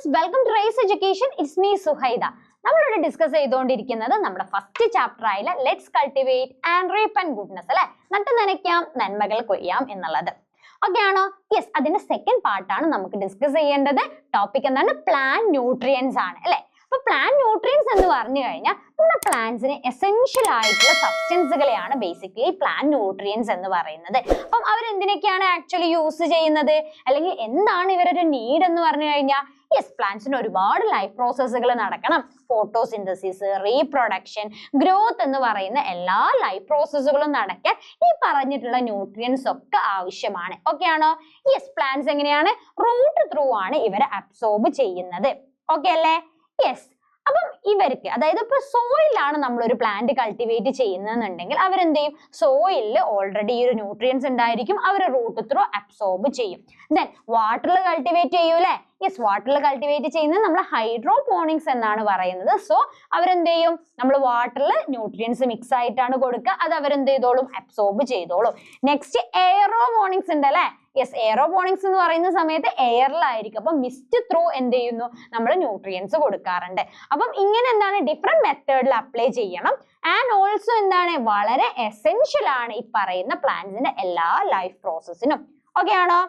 students, welcome to Race Education. It's me Suhaida. നമ്മളിവിടെ discuss ചെയ്തുകൊണ്ടിരിക്കുന്നത് നമ്മുടെ ഫസ്റ്റ് ചാപ്റ്റർ ആയില്ല let's cultivate and reap and goodness അല്ലെ, നട്ട് നനയ്ക്കാം നന്മകൾ കൊയ്യാം എന്നുള്ളത്. ഓക്കെ ആണോ? യെസ്, അതിന്റെ സെക്കൻഡ് പാർട്ടാണ് നമുക്ക് ഡിസ്കസ് ചെയ്യേണ്ടത്. ടോപ്പിക് എന്താണ്? പ്ലാന്റ് ന്യൂട്രിയൻസ് ആണ് അല്ലെ. അപ്പൊ പ്ലാന്റ് ന്യൂട്രിയൻസ് എന്ന് പറഞ്ഞു കഴിഞ്ഞാൽ നമ്മുടെ പ്ലാന്റ്സിന് എസെൻഷ്യൽ ആയിട്ടുള്ള സബ്സ്റ്റൻസുകളെയാണ് ബേസിക്കലി പ്ലാന്റ് ന്യൂട്രിയൻസ് എന്ന് പറയുന്നത്. അപ്പം അവരെന്തിനൊക്കെയാണ് ആക്ച്വലി യൂസ് ചെയ്യുന്നത്, അല്ലെങ്കിൽ എന്താണ് ഇവരൊരു നീഡ് എന്ന് പറഞ്ഞു കഴിഞ്ഞാൽ, യെസ്, പ്ലാന്റ്സിന് ഒരുപാട് ലൈഫ് പ്രോസസ്സുകൾ നടക്കണം. ഫോട്ടോസിന്തസിസ്, റീപ്രൊഡക്ഷൻ, ഗ്രോത്ത് എന്ന് പറയുന്ന എല്ലാ ലൈഫ് പ്രോസസ്സുകളും നടക്കാൻ ഈ പറഞ്ഞിട്ടുള്ള ന്യൂട്രിയൻസ് ഒക്കെ ആവശ്യമാണ്. ഓക്കെ ആണോ? യെസ്, പ്ലാന്റ്സ് എങ്ങനെയാണ്? റൂട്ട് ത്രൂ ആണ് ഇവരെ അബ്സോർബ് ചെയ്യുന്നത്. ഓക്കെ അല്ലേ? യെസ്. അപ്പം ഇവർക്ക്, അതായത് ഇപ്പൊ സോയിലാണ് നമ്മൾ ഒരു പ്ലാന്റ് കൾട്ടിവേറ്റ് ചെയ്യുന്നതെന്നുണ്ടെങ്കിൽ അവരെന്ത് ചെയ്യും? സോയിലിൽ ഓൾറെഡി ഈ ഒരു ന്യൂട്രിയൻസ് ഉണ്ടായിരിക്കും, അവർ റൂട്ട് ത്രൂ അബ്സോർബ് ചെയ്യും. ദെൻ വാട്ടറിൽ കൾട്ടിവേറ്റ് ചെയ്യൂലേ? യെസ്, വാട്ടറിൽ കൾട്ടിവേറ്റ് ചെയ്യുന്നത് നമ്മൾ ഹൈഡ്രോപോണിക്സ് എന്നാണ് പറയുന്നത്. സോ അവരെന്ത് ചെയ്യും? നമ്മൾ വാട്ടറിൽ ന്യൂട്രിയൻസ് മിക്സ് ആയിട്ടാണ് കൊടുക്കുക, അത് അവരെന്ത് ചെയ്തോളും? അബ്സോർബ് ചെയ്തോളും. നെക്സ്റ്റ് എയറോപോണിക്സ് ഉണ്ട് അല്ലെ. യെസ്, എയറോപോണിക്സ് എന്ന് പറയുന്ന സമയത്ത് എയറിലായിരിക്കും. അപ്പൊ മിസ്റ്റ് ത്രൂ എന്ത് ചെയ്യുന്നു? നമ്മൾ ന്യൂട്രിയൻസ് കൊടുക്കാറുണ്ട്. അപ്പം ഇങ്ങനെ എന്താണ് ഡിഫറെന്റ് മെത്തേഡിൽ അപ്ലൈ ചെയ്യണം. ആൻഡ് ഓൾസോ എന്താണ് വളരെ എസെൻഷ്യൽ ആണ് ഈ പറയുന്ന പ്ലാന്റ്സിന്റെ എല്ലാ ലൈഫ് പ്രോസസ്സിനും. ഓക്കെ ആണോ?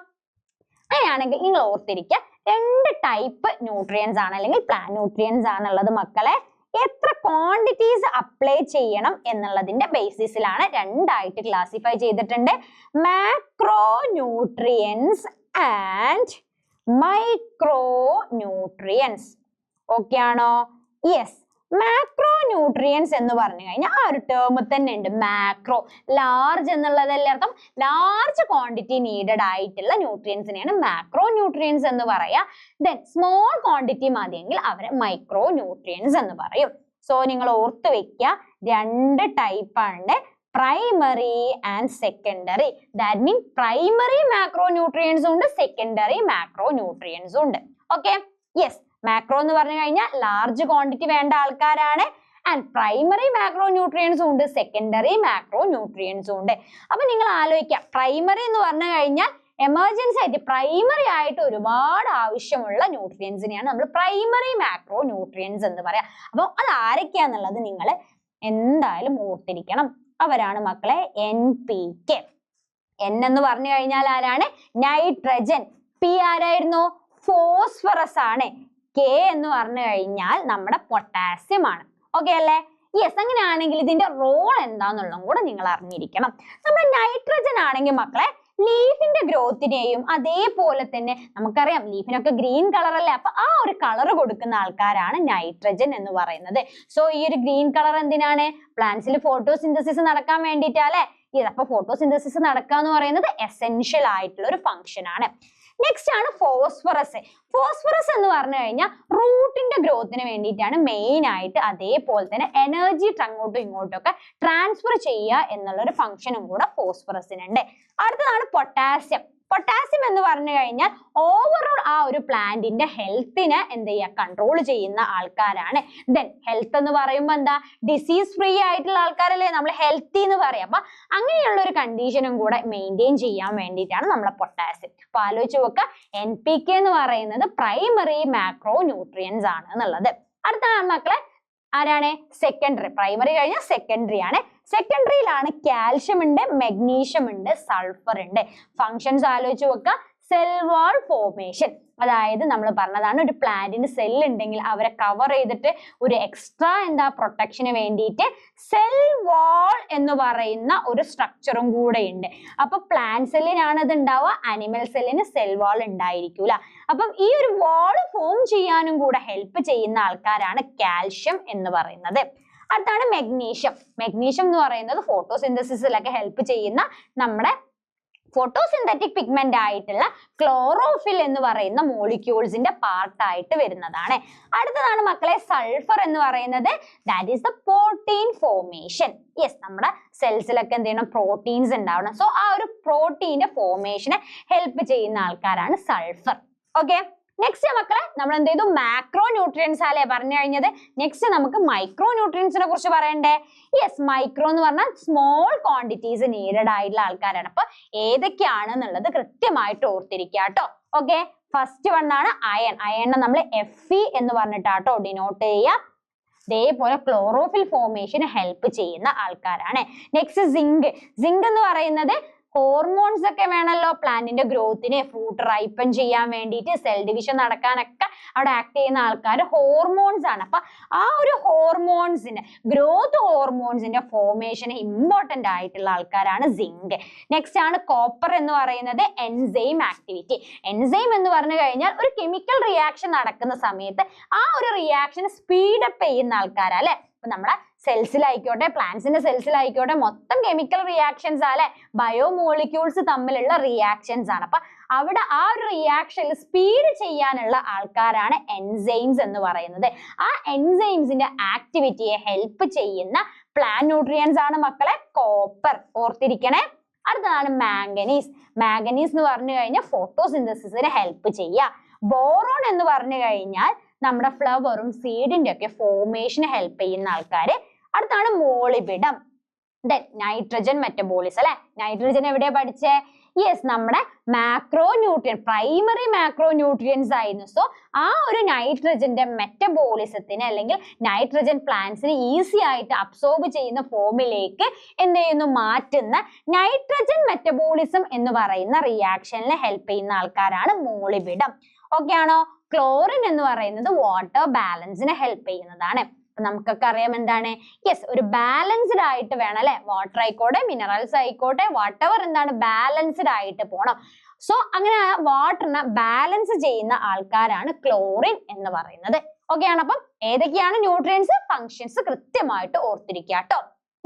അങ്ങനെയാണെങ്കിൽ നിങ്ങൾ ഓർത്തിരിക്കുക, രണ്ട് ടൈപ്പ് ന്യൂട്രിയൻസ് ആണ് അല്ലെങ്കിൽ പ്ലാന്റ് ന്യൂട്രിയൻസ് ആണുള്ളത് മക്കളെ. എത്ര ക്വാണ്ടിറ്റീസ് അപ്ലൈ ചെയ്യണം എന്നുള്ളതിന്റെ ബേസിസിലാണ് രണ്ടായിട്ട് ക്ലാസിഫൈ ചെയ്തിട്ടുണ്ട്. Macro nutrients and micro nutrients. Okay ആണോ? യെസ്, മാക്രോ ന്യൂട്രിയൻസ് എന്ന് പറഞ്ഞു കഴിഞ്ഞാൽ ആ ഒരു ടേം തന്നെ ഉണ്ട്. മാക്രോ, ലാർജ് എന്നുള്ളതല്ലേ അർത്ഥം. ലാർജ് ക്വാണ്ടിറ്റി നീഡഡ് ആയിട്ടുള്ള ന്യൂട്രിയൻസിനെയാണ് മാക്രോ ന്യൂട്രിയൻസ് എന്ന് പറയാ. ദെൻ സ്മോൾ ക്വാണ്ടിറ്റി മതിയെങ്കിൽ അവരെ മൈക്രോ ന്യൂട്രിയൻസ് എന്ന് പറയും. സോ നിങ്ങൾ ഓർത്ത് വെക്കുക, രണ്ട് ടൈപ്പാണ്, primary and secondary. That mean primary macro ന്യൂട്രിയൻസും ഉണ്ട്, സെക്കൻഡറി മാക്രോ ന്യൂട്രിയൻസും ഉണ്ട്. Okay, yes. മാക്രോ എന്ന് പറഞ്ഞു കഴിഞ്ഞാൽ ലാർജ് ക്വാണ്ടിറ്റി വേണ്ട ആൾക്കാരാണ്. ആൻഡ് പ്രൈമറി മാക്രോ ന്യൂട്രിയൻസും ഉണ്ട്, സെക്കൻഡറി മാക്രോ ന്യൂട്രിയൻസും ഉണ്ട്. അപ്പൊ നിങ്ങൾ ആലോചിക്കാം, പ്രൈമറി എന്ന് പറഞ്ഞു കഴിഞ്ഞാൽ എമർജൻസി ആയിട്ട് പ്രൈമറി ആയിട്ട് ഒരുപാട് ആവശ്യമുള്ള ന്യൂട്രിയൻസിനെയാണ് നമ്മൾ പ്രൈമറി മാക്രോ ന്യൂട്രിയൻസ് എന്ന് പറയാം. അപ്പം അത് ആരൊക്കെയാന്നുള്ളത് നിങ്ങൾ എന്തായാലും ഓർത്തിരിക്കണം. അവരാണ് മക്കളെ NPK. N എന്ന് പറഞ്ഞു കഴിഞ്ഞാൽ ആരാണ്? നൈട്രജൻ. P ആരായിരുന്നു? ഫോസ്ഫറസ് ആണ്. K എന്ന് പറഞ്ഞു കഴിഞ്ഞാൽ നമ്മുടെ പൊട്ടാസ്യം ആണ്. ഓക്കെ അല്ലേ? യെസ്, അങ്ങനെയാണെങ്കിൽ ഇതിന്റെ റോൾ എന്താന്നുള്ളതും കൂടെ നിങ്ങൾ അറിഞ്ഞിരിക്കണം. നമ്മുടെ നൈട്രജൻ ആണെങ്കിൽ മക്കളെ ലീഫിന്റെ ഗ്രോത്തിനെയും അതേപോലെ തന്നെ നമുക്കറിയാം ലീഫിനൊക്കെ ഗ്രീൻ കളർ അല്ലേ, അപ്പൊ ആ ഒരു കളർ കൊടുക്കുന്ന ആൾക്കാരാണ് നൈട്രജൻ എന്ന് പറയുന്നത്. സോ ഈ ഒരു ഗ്രീൻ കളർ എന്തിനാണ്? പ്ലാന്റ്സിൽ ഫോട്ടോസിന്തസിസ് നടക്കാൻ വേണ്ടിയിട്ടല്ലേ. അപ്പൊ ഫോട്ടോസിന്തസിസ് നടക്കുക എന്ന് പറയുന്നത് എസെൻഷ്യൽ ആയിട്ടുള്ള ഒരു ഫംഗ്ഷൻ ആണ്. നെക്സ്റ്റ് ആണ് ഫോസ്ഫറസ്. ഫോസ്ഫറസ് എന്ന് പറഞ്ഞു കഴിഞ്ഞാൽ റൂട്ടിന്റെ ഗ്രോത്തിന് വേണ്ടിയിട്ടാണ് മെയിൻ ആയിട്ട്. അതേപോലെ തന്നെ എനർജി അങ്ങോട്ടും ഇങ്ങോട്ടും ഒക്കെ ട്രാൻസ്ഫർ ചെയ്യുക എന്നുള്ള ഒരു ഫംഗ്ഷനും കൂടെ ഫോസ്ഫറസിനുണ്ട്. അടുത്തതാണ് പൊട്ടാസ്യം. പൊട്ടാസ്യം എന്ന് പറഞ്ഞു കഴിഞ്ഞാൽ ഓവറോൾ ആ ഒരു പ്ലാന്റിന്റെ ഹെൽത്തിനെ എന്ത് ചെയ്യുക? കൺട്രോൾ ചെയ്യുന്ന ആൾക്കാരാണ്. ദെൻ ഹെൽത്ത് എന്ന് പറയുമ്പോൾ എന്താ? ഡിസീസ് ഫ്രീ ആയിട്ടുള്ള ആൾക്കാരല്ലേ നമ്മൾ ഹെൽത്തി എന്ന് പറയാം. അപ്പൊ അങ്ങനെയുള്ള ഒരു കണ്ടീഷനും കൂടെ മെയിൻറ്റെയിൻ ചെയ്യാൻ വേണ്ടിയിട്ടാണ് നമ്മളെ പൊട്ടാസ്യം. അപ്പൊ ആലോചിച്ച് നോക്കുക, NPK എന്ന് പറയുന്നത് പ്രൈമറി മാക്രോ ന്യൂട്രിയൻസ് ആണ് എന്നുള്ളത്. അടുത്ത മക്കളെ ആരാണ്? സെക്കൻഡറി. പ്രൈമറി കഴിഞ്ഞാൽ സെക്കൻഡറി ആണ്. സെക്കൻഡറിയിലാണ് കാൽഷ്യം ഉണ്ട്, മെഗ്നീഷ്യം ഉണ്ട്, സൾഫർ ഉണ്ട്. ഫങ്ഷൻസ് ആലോചിച്ച് വെക്കുക. സെൽ വാൾ ഫോർമേഷൻ, അതായത് നമ്മൾ പറഞ്ഞതാണ് ഒരു പ്ലാന്റിന് സെൽ ഉണ്ടെങ്കിൽ അവരെ കവർ ചെയ്തിട്ട് ഒരു എക്സ്ട്രാ എന്താ പ്രൊട്ടക്ഷന് വേണ്ടിയിട്ട് സെൽ വാൾ എന്ന് പറയുന്ന ഒരു സ്ട്രക്ചറും കൂടെ ഉണ്ട്. അപ്പൊ പ്ലാന്റ് സെല്ലിനാണ് അത് ഉണ്ടാവുക, അനിമൽ സെല്ലിന് സെൽ വാൾ ഉണ്ടായിരിക്കൂല. അപ്പം ഈ ഒരു വാൾ ഫോം ചെയ്യാനും കൂടെ ഹെൽപ്പ് ചെയ്യുന്ന ആൾക്കാരാണ് കാൽഷ്യം എന്ന് പറയുന്നത്. അടുത്താണ് മെഗ്നീഷ്യം. മെഗ്നീഷ്യം എന്ന് പറയുന്നത് ഫോട്ടോസിന്തസിസിലൊക്കെ ഹെൽപ്പ് ചെയ്യുന്ന നമ്മുടെ ഫോട്ടോസിന്തറ്റിക് പിഗ്മെന്റ് ആയിട്ടുള്ള ക്ലോറോഫിൽ എന്ന് പറയുന്ന മോളിക്യൂൾസിന്റെ പാർട്ടായിട്ട് വരുന്നതാണ്. അടുത്തതാണ് മക്കളെ സൾഫർ എന്ന് പറയുന്നത്. That is the protein formation. Yes, നമ്മുടെ സെൽസിലൊക്കെ എന്ത് ചെയ്യണം? പ്രോട്ടീൻസ് ഉണ്ടാവണം. സോ ആ ഒരു പ്രോട്ടീന്റെ ഫോർമേഷനെ ഹെൽപ്പ് ചെയ്യുന്ന ആൾക്കാരാണ് സൾഫർ. ഓക്കെ, നെക്സ്റ്റ് മക്കളെ നമ്മൾ എന്ത് ചെയ്തു? മാക്രോ ന്യൂട്രിയൻസ് അല്ലേ പറഞ്ഞു കഴിഞ്ഞത്. നെക്സ്റ്റ് നമുക്ക് മൈക്രോ ന്യൂട്രിയൻസിനെ കുറിച്ച് പറയണ്ടേ? യെസ്, മൈക്രോ എന്ന് പറഞ്ഞാൽ സ്മോൾ ക്വാണ്ടിറ്റീസ് നീഡഡ് ആയിട്ടുള്ള ആൾക്കാരാണ്. അപ്പൊ ഏതൊക്കെയാണെന്നുള്ളത് കൃത്യമായിട്ട് ഓർത്തിരിക്കുക കേട്ടോ. ഓക്കെ, ഫസ്റ്റ് വൺ ആണ് അയൺ. അയണിനെ നമ്മൾ Fe എന്ന് പറഞ്ഞിട്ടാട്ടോ ഡിനോട്ട് ചെയ്യുക. അതേപോലെ ക്ലോറോഫിൽ ഫോർമേഷന് ഹെൽപ്പ് ചെയ്യുന്ന ആൾക്കാരാണ്. Next zinc. സിങ്ക് എന്ന് പറയുന്നത് ഹോർമോൺസ് ഒക്കെ വേണമല്ലോ പ്ലാന്റിന്റെ ഗ്രോത്തിന്, ഫ്രൂട്ട് റൈപ്പൻ ചെയ്യാൻ വേണ്ടിയിട്ട്, സെൽ ഡിവിഷൻ നടക്കാനൊക്കെ അവിടെ ആക്ട് ചെയ്യുന്ന ആൾക്കാർ ഹോർമോൺസ് ആണ്. അപ്പൊ ആ ഒരു ഹോർമോൺസിന്റെ ഗ്രോത്ത് ഹോർമോൺസിന്റെ ഫോർമേഷന് ഇമ്പോർട്ടന്റ് ആയിട്ടുള്ള ആൾക്കാരാണ് സിങ്ക്. നെക്സ്റ്റ് ആണ് കോപ്പർ എന്ന് പറയുന്നത് എൻസൈം ആക്ടിവിറ്റി. എൻസൈം എന്ന് പറഞ്ഞു കഴിഞ്ഞാൽ ഒരു കെമിക്കൽ റിയാക്ഷൻ നടക്കുന്ന സമയത്ത് ആ ഒരു റിയാക്ഷൻ സ്പീഡപ്പ് ചെയ്യുന്ന ആൾക്കാരാ അല്ലെ. ഇപ്പൊ നമ്മുടെ സെൽസിലായിക്കോട്ടെ, പ്ലാന്റ്സിന്റെ സെൽസിലായിക്കോട്ടെ, മൊത്തം കെമിക്കൽ റിയാക്ഷൻസ് അല്ലെ, ബയോമോളിക്യൂൾസ് തമ്മിലുള്ള റിയാക്ഷൻസ് ആണ്. അപ്പൊ അവിടെ ആ ഒരു റിയാക്ഷനിൽ സ്പീഡ് ചെയ്യാനുള്ള ആൾക്കാരാണ് എൻസൈംസ് എന്ന് പറയുന്നത്. ആ എൻസൈംസിന്റെ ആക്ടിവിറ്റിയെ ഹെൽപ്പ് ചെയ്യുന്ന പ്ലാന്റ് ന്യൂട്രിയൻസ് ആണ് മക്കളെ കോപ്പർ. ഓർത്തിരിക്കണേ. അടുത്തതാണ് മാംഗനീസ്. മാംഗനീസ് എന്ന് പറഞ്ഞു കഴിഞ്ഞാൽ ഫോട്ടോസിന്തസിസിന് ഹെൽപ്പ് ചെയ്യുക. ബോറോൺ എന്ന് പറഞ്ഞു കഴിഞ്ഞാൽ നമ്മുടെ ഫ്ലവറും സീഡിന്റെ ഒക്കെ ഫോർമേഷന് ഹെൽപ്പ് ചെയ്യുന്ന ആൾക്കാര്. അടുത്താണ് മോളിബിഡം. നൈട്രജൻ മെറ്റബോളിസം അല്ലെ. നൈട്രജൻ എവിടെയാ പഠിച്ചേ? യെസ്, നമ്മുടെ macro nutrient, primary macro nutrients ആയിരുന്നു. സോ ആ ഒരു നൈട്രജന്റെ മെറ്റബോളിസത്തിന് അല്ലെങ്കിൽ നൈട്രജൻ പ്ലാന്റ്സിന് ഈസി ആയിട്ട് അബ്സോർബ് ചെയ്യുന്ന ഫോമിലേക്ക് എന്ത് ചെയ്യുന്നു? മാറ്റുന്ന നൈട്രജൻ മെറ്റബോളിസം എന്ന് പറയുന്ന റിയാക്ഷനിൽ ഹെൽപ്പ് ചെയ്യുന്ന ആൾക്കാരാണ് മോളിബിഡം. ഓക്കെ ആണോ? ക്ലോറിൻ എന്ന് പറയുന്നത് വാട്ടർ ബാലൻസിനെ ഹെൽപ്പ് ചെയ്യുന്നതാണ്. നമുക്കൊക്കെ അറിയാം എന്താണ്? യെസ്, ഒരു ബാലൻസ്ഡ് ആയിട്ട് വേണം അല്ലെ. വാട്ടർ ആയിക്കോട്ടെ, മിനറൽസ് ആയിക്കോട്ടെ, വാട്ടെവർ എന്താണ് ബാലൻസ്ഡ് ആയിട്ട് പോണം. സോ അങ്ങനെ വാട്ടറിനെ ബാലൻസ് ചെയ്യുന്ന ആൾക്കാരാണ് ക്ലോറിൻ എന്ന് പറയുന്നത്. ഓക്കെ ആണ്. അപ്പം ഏതൊക്കെയാണ് ന്യൂട്രിയൻസ്, ഫങ്ഷൻസ് കൃത്യമായിട്ട് ഓർത്തിരിക്കുക കേട്ടോ.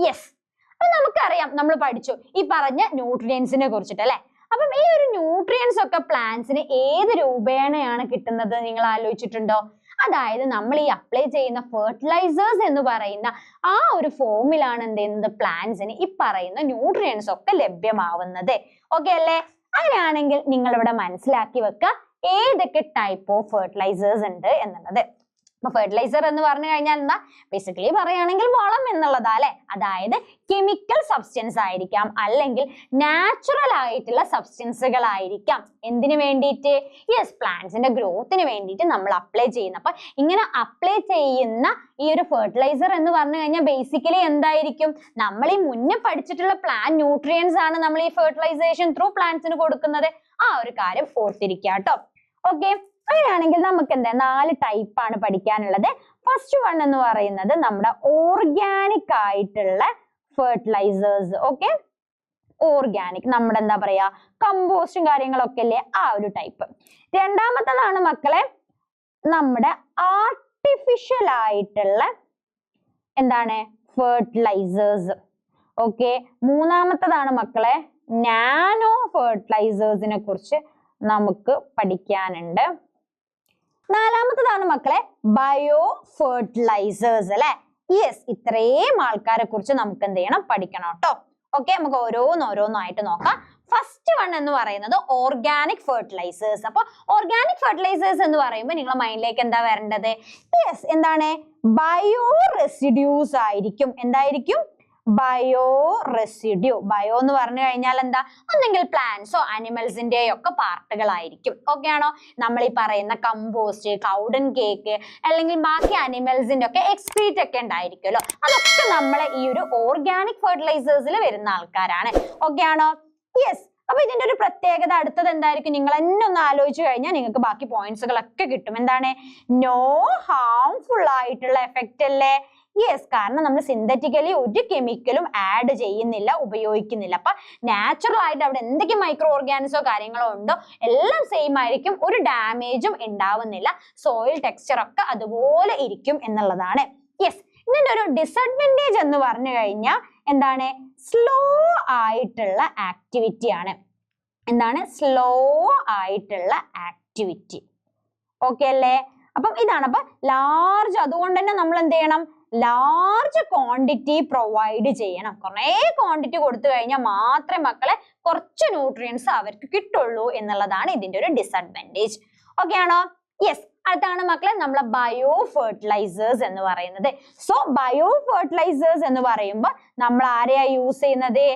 യെസ്, അപ്പൊ നമുക്കറിയാം, നമ്മൾ പഠിച്ചു ഈ പറഞ്ഞ ന്യൂട്രിയൻസിനെ കുറിച്ചിട്ട് അല്ലെ. അപ്പം ഈ ഒരു ന്യൂട്രിയൻസ് ഒക്കെ പ്ലാന്റ്സിന് ഏത് രൂപേണയാണ് കിട്ടുന്നത് നിങ്ങൾ ആലോചിച്ചിട്ടുണ്ടോ? അതായത് നമ്മൾ ഈ അപ്ലൈ ചെയ്യുന്ന ഫെർട്ടിലൈസേഴ്സ് എന്ന് പറയുന്ന ആ ഒരു ഫോമിലാണ് എന്ത് ചെയ്യുന്നത്? പ്ലാന്റ്സിന് ഈ പറയുന്ന ന്യൂട്രിയൻസ് ഒക്കെ ലഭ്യമാവുന്നത്. ഓക്കെ അല്ലേ? അങ്ങനെയാണെങ്കിൽ നിങ്ങൾ ഇവിടെ മനസ്സിലാക്കി വെക്കുക ഏതൊക്കെ ടൈപ്പ് ഓഫ് ഫെർട്ടിലൈസേഴ്സ് ഉണ്ട് എന്നുള്ളത്. അപ്പൊ ഫെർട്ടിലൈസർ എന്ന് പറഞ്ഞു കഴിഞ്ഞാൽ എന്താ? ബേസിക്കലി പറയുകയാണെങ്കിൽ വളം എന്നുള്ളതാ അല്ലെ. അതായത് കെമിക്കൽ സബ്സ്റ്റൻസ് ആയിരിക്കാം, അല്ലെങ്കിൽ നാച്ചുറൽ ആയിട്ടുള്ള സബ്സ്റ്റൻസുകളായിരിക്കാം. എന്തിനു വേണ്ടിയിട്ട്? യെസ്, പ്ലാന്റ്സിന്റെ ഗ്രോത്തിന് വേണ്ടിയിട്ട് നമ്മൾ അപ്ലൈ ചെയ്യുന്ന. അപ്പൊ ഇങ്ങനെ അപ്ലൈ ചെയ്യുന്ന ഈ ഒരു ഫെർട്ടിലൈസർ എന്ന് പറഞ്ഞു കഴിഞ്ഞാൽ ബേസിക്കലി എന്തായിരിക്കും? നമ്മൾ ഈ മുന്നേ പഠിച്ചിട്ടുള്ള പ്ലാന്റ് ന്യൂട്രിയൻസ് ആണ് നമ്മൾ ഈ ഫെർട്ടിലൈസേഷൻ ത്രൂ പ്ലാന്റ്സിന് കൊടുക്കുന്നത്. ആ ഒരു കാര്യം ഓർത്തിരിക്കുക കേട്ടോ. ഓക്കെ, അങ്ങനെയാണെങ്കിൽ നമുക്ക് എന്താ 4 ടൈപ്പാണ് പഠിക്കാനുള്ളത്. ഫസ്റ്റ് വൺ എന്ന് പറയുന്നത് നമ്മുടെ ഓർഗാനിക് ആയിട്ടുള്ള ഫെർട്ടിലൈസേഴ്സ്. ഓക്കെ, ഓർഗാനിക് നമ്മുടെ എന്താ പറയാ കമ്പോസ്റ്റും കാര്യങ്ങളൊക്കെ അല്ലേ, ആ ഒരു ടൈപ്പ്. രണ്ടാമത്തതാണ് മക്കളെ നമ്മുടെ ആർട്ടിഫിഷ്യൽ ആയിട്ടുള്ള എന്താണ് ഫെർട്ടിലൈസേഴ്സ്. ഓക്കെ, മൂന്നാമത്തതാണ് മക്കളെ നാനോ ഫെർട്ടിലൈസേഴ്സിനെ കുറിച്ച് നമുക്ക് പഠിക്കാനുണ്ട്. നാലാമത്തതാണ് മക്കളെ ബയോ ഫെർട്ടിലൈസേഴ്സ് അല്ലെ. യെസ്, ഇത്രയും ആൾക്കാരെ കുറിച്ച് നമുക്ക് എന്ത് ചെയ്യണം? പഠിക്കണം കേട്ടോ. ഓക്കെ, നമുക്ക് ഓരോന്നായിട്ട് നോക്കാം. ഫസ്റ്റ് വൺ എന്ന് പറയുന്നത് ഓർഗാനിക് ഫെർട്ടിലൈസേഴ്സ്. അപ്പൊ ഓർഗാനിക് ഫെർട്ടിലൈസേഴ്സ് എന്ന് പറയുമ്പോൾ നിങ്ങളുടെ മൈൻഡിലേക്ക് എന്താ വരേണ്ടത്? യെസ്, എന്താണ്? ബയോ റെസിഡ്യൂസ് ആയിരിക്കും. എന്തായിരിക്കും? Bio residue. ബയോ എന്ന് പറഞ്ഞു കഴിഞ്ഞാൽ എന്താ? ഒന്നെങ്കിൽ പ്ലാന്റ്സോ അനിമൽസിന്റെയോ ഒക്കെ പാർട്ടുകളായിരിക്കും. ഓക്കെ ആണോ? നമ്മൾ ഈ പറയുന്ന കമ്പോസ്റ്റ്, കൗഡൻ കേക്ക്, അല്ലെങ്കിൽ ബാക്കി അനിമൽസിന്റെ ഒക്കെ എക്സ്ക്രീറ്റ് ഒക്കെ ഉണ്ടായിരിക്കുമല്ലോ, അതൊക്കെ നമ്മളെ ഈ ഒരു ഓർഗാനിക് ഫെർട്ടിലൈസേഴ്സിൽ വരുന്ന ആൾക്കാരാണ്. ഓക്കെ ആണോ? യെസ്. അപ്പൊ ഇതിന്റെ ഒരു പ്രത്യേകത അടുത്തത് എന്തായിരിക്കും? നിങ്ങൾ എന്നെ ഒന്ന് ആലോചിച്ച് കഴിഞ്ഞാൽ നിങ്ങൾക്ക് ബാക്കി പോയിന്റ്സുകളൊക്കെ കിട്ടും. എന്താണ്? നോ ഹാംഫുൾ ആയിട്ടുള്ള എഫക്റ്റ് അല്ലേ? യെസ്, കാരണം നമ്മൾ സിന്തറ്റിക്കലി ഒരു കെമിക്കലും ആഡ് ചെയ്യുന്നില്ല, ഉപയോഗിക്കുന്നില്ല. അപ്പൊ നാച്ചുറൽ ആയിട്ട് അവിടെ എന്തൊക്കെ മൈക്രോ ഓർഗാനിസോ കാര്യങ്ങളോ ഉണ്ടോ എല്ലാം സെയിം ആയിരിക്കും, ഒരു ഡാമേജും ഉണ്ടാവുന്നില്ല. സോയിൽ ടെക്സ്ചർ ഒക്കെ അതുപോലെ ഇരിക്കും എന്നുള്ളതാണ്. യെസ്, ഇതിന്റെ ഒരു ഡിസഡ്വാൻറ്റേജ് എന്ന് പറഞ്ഞു കഴിഞ്ഞാൽ എന്താണ്? സ്ലോ ആയിട്ടുള്ള ആക്ടിവിറ്റി ആണ്. എന്താണ്? സ്ലോ ആയിട്ടുള്ള ആക്ടിവിറ്റി. ഓക്കെ അല്ലേ? അപ്പം ഇതാണ്. അപ്പൊ ലാർജ്, അതുകൊണ്ട് തന്നെ നമ്മൾ എന്ത് ചെയ്യണം? ലാർജ് ക്വാണ്ടിറ്റി പ്രൊവൈഡ് ചെയ്യണം. കുറേ ക്വാണ്ടിറ്റി കൊടുത്തു കഴിഞ്ഞാൽ മാത്രമേ മക്കളെ കുറച്ച് ന്യൂട്രിയൻസ് അവർക്ക് കിട്ടുള്ളൂ എന്നുള്ളതാണ് ഇതിന്റെ ഒരു ഡിസഡ്വാൻറ്റേജ്. ഓക്കെ ആണോ? യെസ്. അടുത്താണ് മക്കളെ നമ്മളെ ബയോ ഫെർട്ടിലൈസേഴ്സ് എന്ന് പറയുന്നത്. സോ ബയോ ഫെർട്ടിലൈസേഴ്സ് എന്ന് പറയുമ്പോൾ നമ്മൾ ആരെയാ യൂസ് ചെയ്യുന്നത്?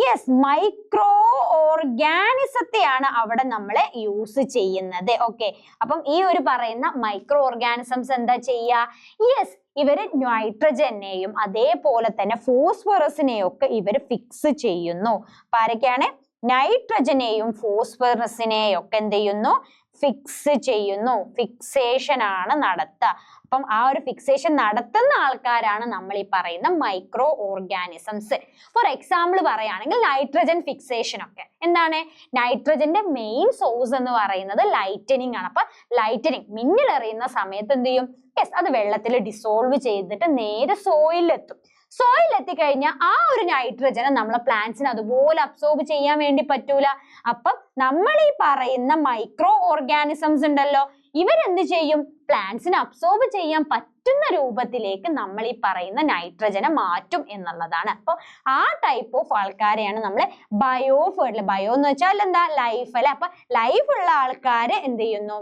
യെസ്, മൈക്രോ ഓർഗാനിസത്തെയാണ് അവിടെ നമ്മൾ യൂസ് ചെയ്യുന്നത്. ഓക്കെ, അപ്പം ഈ ഒരു പറയുന്ന മൈക്രോ ഓർഗാനിസംസ് എന്താ ചെയ്യുക? യെസ്, ഇവര് നൈട്രജനെയും അതേപോലെ തന്നെ ഫോസ്ഫറസിനെയും ഒക്കെ ഇവര് ഫിക്സ് ചെയ്യുന്നു. അപ്പൊ ആരൊക്കെയാണ്? നൈട്രജനെയും ഫോസ്ഫറസിനെയും ഒക്കെ എന്ത് ചെയ്യുന്നു? ഫിക്സ് ചെയ്യുന്നു. ഫിക്സേഷൻ ആണ് നടത്തുക. അപ്പം ആ ഒരു ഫിക്സേഷൻ നടത്തുന്ന ആൾക്കാരാണ് നമ്മൾ ഈ പറയുന്ന മൈക്രോ ഓർഗാനിസംസ്. ഫോർ എക്സാമ്പിൾ പറയുകയാണെങ്കിൽ നൈട്രജൻ ഫിക്സേഷൻ ഒക്കെ എന്താണ്? നൈട്രജന്റെ മെയിൻ സോഴ്സ് എന്ന് പറയുന്നത് ലൈറ്റനിങ് ആണ്. അപ്പൊ ലൈറ്റനിങ് മിന്നൽ എറിയുന്ന സമയത്ത് എന്ത് ചെയ്യും? യെസ്, അത് വെള്ളത്തിൽ ഡിസോൾവ് ചെയ്തിട്ട് നേരെ സോയിലെത്തും. സോയിൽ എത്തിക്കഴിഞ്ഞാൽ ആ ഒരു നൈട്രജനെ നമ്മളെ പ്ലാന്റ്സിന് അതുപോലെ അബ്സോർബ് ചെയ്യാൻ വേണ്ടി പറ്റൂല. അപ്പം നമ്മൾ ഈ പറയുന്ന മൈക്രോ ഓർഗാനിസംസ് ഉണ്ടല്ലോ, ഇവരെന്ത് ചെയ്യും? പ്ലാന്റ്സിന് അബ്സോർബ് ചെയ്യാൻ പറ്റുന്ന രൂപത്തിലേക്ക് നമ്മൾ ഈ പറയുന്ന നൈട്രജനെ മാറ്റും എന്നുള്ളതാണ്. അപ്പൊ ആ ടൈപ്പ് ഓഫ് ആൾക്കാരെയാണ് നമ്മൾ ബയോ എന്ന് വെച്ചാൽ എന്താ? ലൈഫ് അല്ലെ. അപ്പൊ ലൈഫ് ഉള്ള ആൾക്കാര് എന്ത് ചെയ്യുന്നു?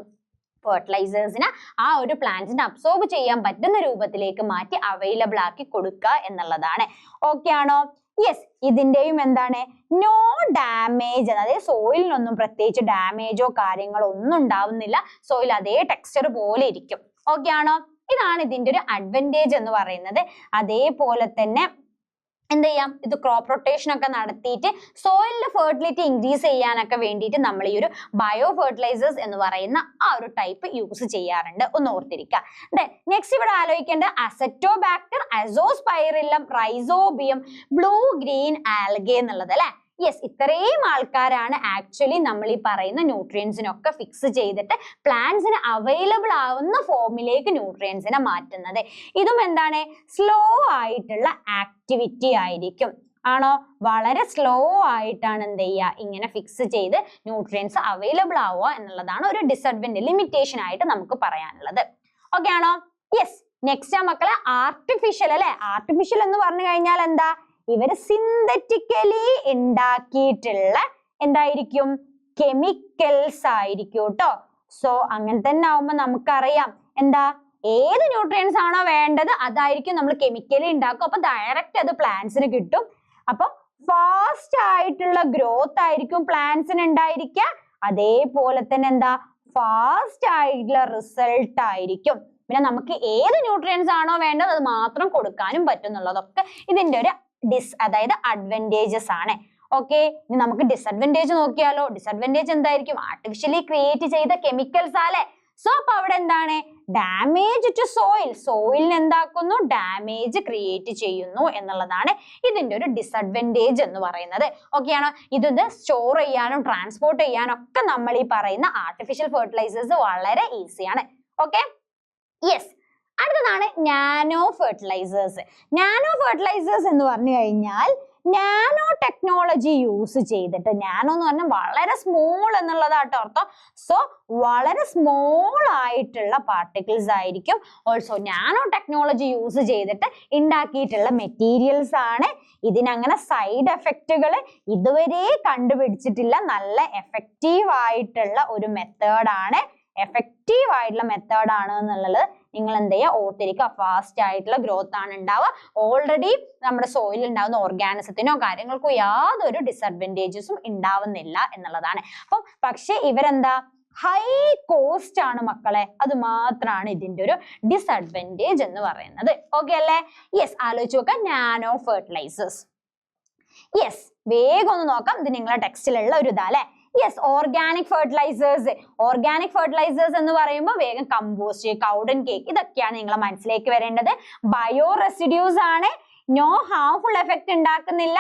ഫെർട്ടിലൈസേഴ്സിനെ ആ ഒരു പ്ലാന്റ്സിനെ അബ്സോർബ് ചെയ്യാൻ പറ്റുന്ന രൂപത്തിലേക്ക് മാറ്റി അവൈലബിൾ ആക്കി കൊടുക്കുക എന്നുള്ളതാണ്. ഓക്കെ ആണോ? യെസ്, ഇതിന്റെയും എന്താണ്? നോ ഡാമേജ്, അതായത് സോയിലിനൊന്നും പ്രത്യേകിച്ച് ഡാമേജോ കാര്യങ്ങളോ ഒന്നും ഉണ്ടാവുന്നില്ല. സോയിൽ അതേ ടെക്സ്ചർ പോലെ ഇരിക്കും. ഓക്കെ ആണോ? ഇതാണ് ഇതിന്റെ ഒരു അഡ്വാൻറ്റേജ് എന്ന് പറയുന്നത്. അതേപോലെ തന്നെ എന്ത് ചെയ്യാം? ഇത് ക്രോപ്പ് റൊട്ടേഷൻ ഒക്കെ നടത്തിയിട്ട് സോയിലിന്റെ ഫെർട്ടിലിറ്റി ഇൻക്രീസ് ചെയ്യാനൊക്കെ വേണ്ടിയിട്ട് നമ്മൾ ഈ ഒരു ബയോ ഫെർട്ടിലൈസേഴ്സ് എന്ന് പറയുന്ന ആ ഒരു ടൈപ്പ് യൂസ് ചെയ്യാറുണ്ട്. ഒന്ന് ഓർത്തിരിക്കുക. നെക്സ്റ്റ് ഇവിടെ ആലോചിക്കേണ്ട acetobacter, Azospirillum, rhizobium, blue green algae എന്നുള്ളത് അല്ലെ. യെസ്, ഇത്രയും ആൾക്കാരാണ് ആക്ച്വലി നമ്മൾ ഈ പറയുന്ന ന്യൂട്രിയൻസിനൊക്കെ ഫിക്സ് ചെയ്തിട്ട് പ്ലാന്റ്സിന് അവൈലബിൾ ആവുന്ന ഫോമിലേക്ക് ന്യൂട്രിയൻസിനെ മാറ്റുന്നത്. ഇതും എന്താണ്? സ്ലോ ആയിട്ടുള്ള ആക്ടിവിറ്റി ആയിരിക്കും. ആണോ? വളരെ സ്ലോ ആയിട്ടാണ് എന്ത് ചെയ്യുക? ഇങ്ങനെ ഫിക്സ് ചെയ്ത് ന്യൂട്രിയൻസ് അവൈലബിൾ ആവുക എന്നുള്ളതാണ് ഒരു ഡിസഡ്വാൻറ്റേജ്, ലിമിറ്റേഷൻ ആയിട്ട് നമുക്ക് പറയാനുള്ളത്. ഓക്കെ ആണോ? യെസ്, നെക്സ്റ്റ് ആ മക്കളെ ആർട്ടിഫിഷ്യൽ അല്ലെ. ആർട്ടിഫിഷ്യൽ എന്ന് പറഞ്ഞു കഴിഞ്ഞാൽ എന്താ? ഇവര് സിന്തറ്റിക്കലി ഉണ്ടാക്കിയിട്ടുള്ള എന്തായിരിക്കും? കെമിക്കൽസ് ആയിരിക്കും കേട്ടോ. സോ അങ്ങനെ തന്നെ ആവുമ്പോ നമുക്കറിയാം എന്താ? ഏത് ന്യൂട്രിയൻസ് ആണോ വേണ്ടത് അതായിരിക്കും നമ്മൾ കെമിക്കലി ഉണ്ടാക്കും. അപ്പൊ ഡയറക്റ്റ് അത് പ്ലാന്റ്സിന് കിട്ടും. അപ്പൊ ഫാസ്റ്റ് ആയിട്ടുള്ള ഗ്രോത്ത് ആയിരിക്കും പ്ലാന്റ്സിന് ഉണ്ടായിരിക്കുക. അതേപോലെ തന്നെ എന്താ? ഫാസ്റ്റ് ആയിട്ടുള്ള റിസൾട്ട് ആയിരിക്കും. പിന്നെ നമുക്ക് ഏത് ന്യൂട്രിയൻസ് ആണോ വേണ്ടത് അത് മാത്രം കൊടുക്കാനും പറ്റുന്നുള്ളതൊക്കെ ഇതിന്റെ ഒരു അതായത് അഡ്വാൻറ്റേജസ് ആണ്. ഓക്കെ, ഇനി നമുക്ക് ഡിസഡ്വാൻറ്റേജ് നോക്കിയാലോ. ഡിസഡ്വാൻറ്റേജ് എന്തായിരിക്കും? ആർട്ടിഫിഷ്യലി ക്രിയേറ്റ് ചെയ്ത കെമിക്കൽസ് അല്ലെ. സോ അപ്പൊ അവിടെ എന്താണ്? Damage to soil. സോയിലിന് എന്താക്കുന്നു? ഡാമേജ് ക്രിയേറ്റ് ചെയ്യുന്നു എന്നുള്ളതാണ് ഇതിന്റെ ഒരു ഡിസഡ്വാൻറ്റേജ് എന്ന് പറയുന്നത്. ഓക്കെ ആണോ? ഇത് സ്റ്റോർ ചെയ്യാനും ട്രാൻസ്പോർട്ട് ചെയ്യാനും ഒക്കെ നമ്മൾ ഈ പറയുന്ന ആർട്ടിഫിഷ്യൽ ഫെർട്ടിലൈസേഴ്സ് വളരെ ഈസിയാണ്. Okay, yes. അടുത്തതാണ് നാനോ ഫെർട്ടിലൈസേഴ്സ്. നാനോ ഫെർട്ടിലൈസേഴ്സ് എന്ന് പറഞ്ഞു കഴിഞ്ഞാൽ നാനോ ടെക്നോളജി യൂസ് ചെയ്തിട്ട്, നാനോ എന്ന് പറഞ്ഞാൽ വളരെ സ്മോൾ എന്നുള്ളതാട്ടോ അർത്ഥം. സോ വളരെ സ്മോൾ ആയിട്ടുള്ള പാർട്ടിക്കിൾസ് ആയിരിക്കും. ഓൾസോ നാനോ ടെക്നോളജി യൂസ് ചെയ്തിട്ട് ഉണ്ടാക്കിയിട്ടുള്ള മെറ്റീരിയൽസ് ആണ്. ഇതിനങ്ങനെ സൈഡ് എഫക്റ്റുകൾ ഇതുവരെ കണ്ടുപിടിച്ചിട്ടില്ല. നല്ല എഫക്റ്റീവ് ആയിട്ടുള്ള ഒരു മെത്തേഡാണ്. എഫക്റ്റീവ് ആയിട്ടുള്ള മെത്തേഡ് ആണ് എന്നുള്ളത് നിങ്ങൾ എന്ത് ചെയ്യുക? ഓർത്തിരിക്കുക. ഫാസ്റ്റ് ആയിട്ടുള്ള ഗ്രോത്ത് ആണ് ഉണ്ടാവുക. ഓൾറെഡി നമ്മുടെ സോയിൽ ഉണ്ടാവുന്ന ഓർഗാനിസത്തിനോ കാര്യങ്ങൾക്കോ യാതൊരു ഡിസഡ്വാൻറ്റേജസും ഉണ്ടാവുന്നില്ല എന്നുള്ളതാണ്. അപ്പം പക്ഷെ ഇവരെന്താ? ഹൈ കോസ്റ്റ് ആണ് മക്കളെ. അത് മാത്രമാണ് ഇതിന്റെ ഒരു ഡിസഡ്വാൻറ്റേജ് എന്ന് പറയുന്നത്. ഓക്കെ അല്ലേ? യെസ്, ആലോചിച്ച് നോക്കാം. Nano fertilisers. യെസ്, വേഗം ഒന്ന് നോക്കാം. ഇത് നിങ്ങളുടെ ടെക്സ്റ്റിലുള്ള ഒരു ഇതാ അല്ലെ. Yes, organic fertilisers. Organic fertilisers എന്ന് പറയുമ്പോൾ വേഗം കമ്പോസ്റ്റ്, കൗഡൻ കേക്ക് ഇതൊക്കെയാണ് നിങ്ങളെ മനസ്സിലേക്ക് വരേണ്ടത്. ബയോ റെസിഡ്യൂസ് ആണ്. നോ ഹാർംഫുൾ എഫക്റ്റ് ഉണ്ടാക്കുന്നില്ല.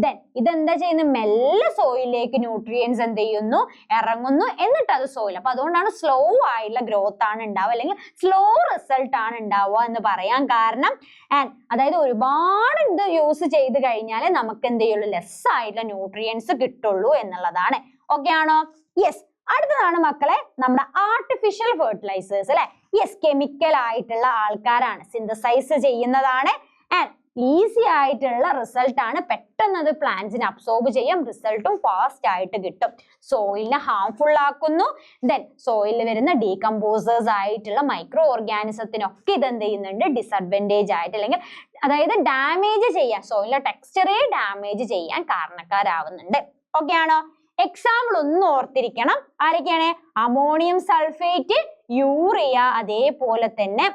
ദെൻ ഇതെന്താ ചെയ്യുന്നത്? മെല്ലെ സോയിലേക്ക് ന്യൂട്രിയൻസ് എന്ത് ചെയ്യുന്നു? ഇറങ്ങുന്നു. എന്നിട്ട് അത് സോയിൽ. അപ്പൊ അതുകൊണ്ടാണ് സ്ലോ ആയിട്ടുള്ള ഗ്രോത്ത് ആണ് ഉണ്ടാവുക, അല്ലെങ്കിൽ സ്ലോ റിസൾട്ട് ആണ് ഉണ്ടാവുക എന്ന് പറയാൻ കാരണം. ആൻഡ് അതായത് ഒരുപാട് ഇത് യൂസ് ചെയ്ത് കഴിഞ്ഞാൽ നമുക്ക് എന്ത് ചെയ്യുള്ളൂ? ലെസ് ആയിട്ടുള്ള ന്യൂട്രിയൻസ് കിട്ടുള്ളൂ എന്നുള്ളതാണ്. ഓക്കെ ആണോ? യെസ്, അടുത്തതാണ് മക്കളെ നമ്മുടെ ആർട്ടിഫിഷ്യൽ ഫെർട്ടിലൈസേഴ്സ് അല്ലെ. യെസ്, കെമിക്കൽ ആയിട്ടുള്ള ആൾക്കാരാണ്, സിന്തസൈസ് ചെയ്യുന്നതാണ്. ആൻഡ് ഈസി ആയിട്ടുള്ള റിസൾട്ട് ആണ്. പെട്ടെന്ന് അത് പ്ലാന്റ്സിനെ അബ്സോർബ് ചെയ്യാം, റിസൾട്ടും ഫാസ്റ്റ് ആയിട്ട് കിട്ടും. സോയിലിനെ ഹാംഫുൾ ആക്കുന്നു. ദെൻ സോയിലിൽ വരുന്ന ഡീകമ്പോസേഴ്സ് ആയിട്ടുള്ള മൈക്രോ ഓർഗാനിസത്തിനൊക്കെ ഇത് എന്ത് ചെയ്യുന്നുണ്ട്, ഡിസഡ്വാൻറ്റേജ് ആയിട്ട് അല്ലെങ്കിൽ അതായത് ഡാമേജ് ചെയ്യാൻ, സോയിലിന്റെ ടെക്സ്ചറെ ഡാമേജ് ചെയ്യാൻ കാരണക്കാരാവുന്നുണ്ട്. ഓക്കെ ആണോ? എക്സാമ്പിൾ ഒന്ന് ഓർത്തിരിക്കണം. ആരൊക്കെയാണ്? അമോണിയം സൾഫേറ്റ്, യൂറിയ, അതേപോലെ തന്നെ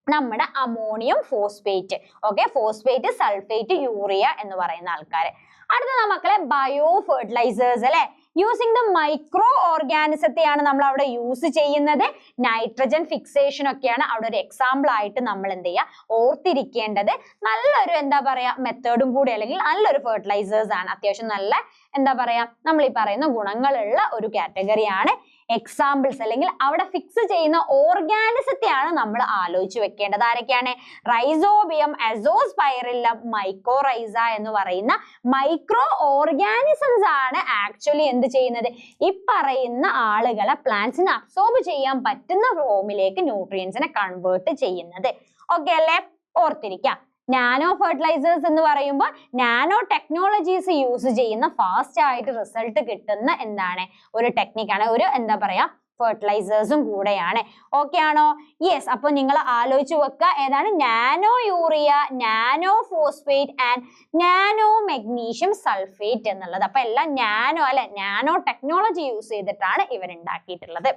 നമ്മുടെ ammonium phosphate. Okay, phosphate, sulphate, urea എന്ന് പറയുന്ന ആൾക്കാര്. അടുത്ത മക്കളെ ബയോ ഫെർട്ടിലൈസേഴ്സ് അല്ലെ. യൂസിങ് ദ മൈക്രോ ഓർഗാനിസത്തെയാണ് നമ്മൾ അവിടെ യൂസ് ചെയ്യുന്നത്. നൈട്രജൻ ഫിക്സേഷൻ ഒക്കെയാണ് അവിടെ ഒരു എക്സാമ്പിൾ ആയിട്ട് നമ്മൾ എന്ത് ചെയ്യുക, ഓർത്തിരിക്കേണ്ടത്. നല്ലൊരു എന്താ പറയാ മെത്തേഡും കൂടി, അല്ലെങ്കിൽ നല്ലൊരു ഫെർട്ടിലൈസേഴ്സ് ആണ്. അത്യാവശ്യം നല്ല എന്താ പറയാ നമ്മൾ ഈ പറയുന്ന ഗുണങ്ങളുള്ള ഒരു കാറ്റഗറിയാണ്. എക്സാമ്പിൾസ് അല്ലെങ്കിൽ അവിടെ ഫിക്സ് ചെയ്യുന്ന ഓർഗാനിസത്തെയാണ് നമ്മൾ ആലോചിച്ച് വെക്കേണ്ടത്. ആരൊക്കെയാണ്? റൈസോബിയം, അസോസ്പൈറില്ലം, മൈക്കോറൈസ എന്ന് പറയുന്ന മൈക്രോ ഓർഗാനിസംസ് ആണ് ആക്ച്വലി എന്ത് ചെയ്യുന്നത്, ഈ പറയുന്ന ആളുകളെ പ്ലാന്റ്സിന് അബ്സോർബ് ചെയ്യാൻ പറ്റുന്ന ഫോമിലേക്ക് ന്യൂട്രിയൻസിനെ കൺവേർട്ട് ചെയ്യുന്നത്. ഓക്കെ അല്ലേ? ഓർത്തിരിക്കാം. നാനോ ഫെർട്ടിലൈസേഴ്സ് എന്ന് പറയുമ്പോൾ നാനോ ടെക്നോളജീസ് യൂസ് ചെയ്യുന്ന ഫാസ്റ്റ് ആയിട്ട് റിസൾട്ട് കിട്ടുന്ന എന്താണ് ഒരു ടെക്നിക്കാണ്, ഒരു എന്താ പറയാ ഫെർട്ടിലൈസേഴ്സും കൂടെയാണ്. ഓക്കെ ആണോ? യെസ്. അപ്പൊ നിങ്ങൾ ആലോചിച്ച് വെക്കുക ഏതാണ് nano urea, nano phosphate and nano magnesium sulphate എന്നുള്ളത്. അപ്പൊ എല്ലാം നാനോ അല്ലെ, നാനോ ടെക്നോളജി യൂസ് ചെയ്തിട്ടാണ് ഇവർ ഉണ്ടാക്കിയിട്ടുള്ളത്.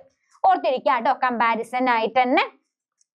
ഓർത്തിരിക്കുക കേട്ടോ, കമ്പാരിസൺ ആയിട്ട് തന്നെ.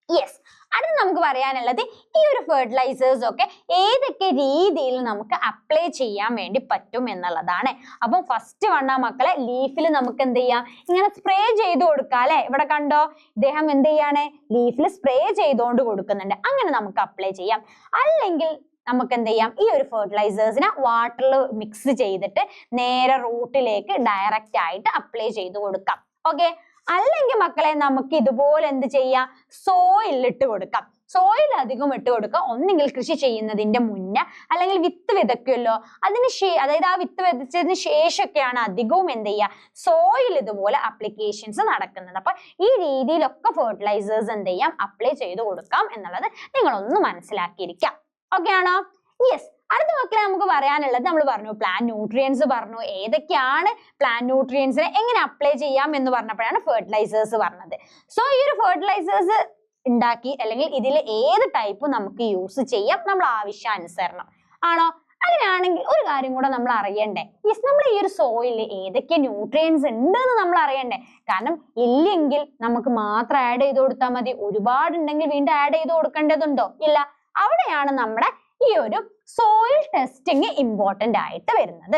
യെസ്. അടുത്ത നമുക്ക് പറയാനുള്ളത് ഈ ഒരു ഫെർട്ടിലൈസേഴ്സ് ഒക്കെ ഏതൊക്കെ രീതിയിൽ നമുക്ക് അപ്ലൈ ചെയ്യാൻ വേണ്ടി പറ്റും എന്നുള്ളതാണ്. അപ്പം ഫസ്റ്റ് വണ്ണ മക്കളെ ലീഫിൽ നമുക്ക് എന്ത് ചെയ്യാം, ഇങ്ങനെ സ്പ്രേ ചെയ്ത് കൊടുക്കാം അല്ലെ. ഇവിടെ കണ്ടോ, ഇദ്ദേഹം എന്ത് ചെയ്യാണ്, ലീഫിൽ സ്പ്രേ ചെയ്തുകൊണ്ട് കൊടുക്കുന്നുണ്ട്. അങ്ങനെ നമുക്ക് അപ്ലൈ ചെയ്യാം. അല്ലെങ്കിൽ നമുക്ക് എന്ത് ചെയ്യാം, ഈ ഒരു ഫെർട്ടിലൈസേഴ്സിനെ വാട്ടറിൽ മിക്സ് ചെയ്തിട്ട് നേരെ റൂട്ടിലേക്ക് ഡയറക്റ്റ് ആയിട്ട് അപ്ലൈ ചെയ്ത് കൊടുക്കാം. ഓക്കെ. അല്ലെങ്കിൽ മക്കളെ നമുക്ക് ഇതുപോലെ എന്ത് ചെയ്യാം, സോയിൽ ഇട്ട് കൊടുക്കാം. സോയിൽ അധികം ഇട്ട് കൊടുക്കുക. ഒന്നെങ്കിൽ കൃഷി ചെയ്യുന്നതിന്റെ മുന്നേ, അല്ലെങ്കിൽ വിത്ത് വിതയ്ക്കുമല്ലോ അതിന് അതായത് ആ വിത്ത് വിതച്ചതിന് ശേഷമൊക്കെയാണ് അധികവും എന്ത് ചെയ്യുക, സോയിൽ ഇതുപോലെ അപ്ലിക്കേഷൻസ് നടക്കുന്നത്. അപ്പൊ ഈ രീതിയിലൊക്കെ ഫെർട്ടിലൈസേഴ്സ് എന്ത് ചെയ്യാം, അപ്ലൈ ചെയ്ത് കൊടുക്കാം എന്നുള്ളത് നിങ്ങളൊന്ന് മനസ്സിലാക്കിയിരിക്കാം. ഓക്കെ ആണോ? യെസ്. അടുത്ത മക്കളെ നമുക്ക് പറയാനുള്ളത്, നമ്മൾ പറഞ്ഞു പ്ലാന്റ് ന്യൂട്രിയൻസ് പറഞ്ഞു, ഏതൊക്കെയാണ് പ്ലാന്റ് ന്യൂട്രിയൻസിനെ എങ്ങനെ അപ്ലൈ ചെയ്യാം എന്ന് പറഞ്ഞപ്പോഴാണ് ഫെർട്ടിലൈസേഴ്സ് പറഞ്ഞത്. സോ ഈ ഒരു ഫെർട്ടിലൈസേഴ്സ് ഉണ്ടാക്കി അല്ലെങ്കിൽ ഇതിൽ ഏത് ടൈപ്പ് നമുക്ക് യൂസ് ചെയ്യാം നമ്മൾ ആവശ്യാനുസരണം ആണോ? അങ്ങനെയാണെങ്കിൽ ഒരു കാര്യം കൂടെ നമ്മൾ അറിയണ്ടേ, യെസ്, നമ്മൾ ഈ ഒരു സോയിലിൽ ഏതൊക്കെ ന്യൂട്രിയൻസ് ഉണ്ട് എന്ന് നമ്മൾ അറിയണ്ടേ. കാരണം ഇല്ലെങ്കിൽ നമുക്ക് മാത്രം ആഡ് ചെയ്ത് കൊടുത്താൽ മതി. ഒരുപാടുണ്ടെങ്കിൽ വീണ്ടും ആഡ് ചെയ്ത് കൊടുക്കേണ്ടതുണ്ടോ? ഇല്ല. അവിടെയാണ് നമ്മുടെ ഈ ഒരു സോയിൽ ടെസ്റ്റിംഗ് ഇമ്പോർട്ടന്റ് ആയിട്ട് വരുന്നത്.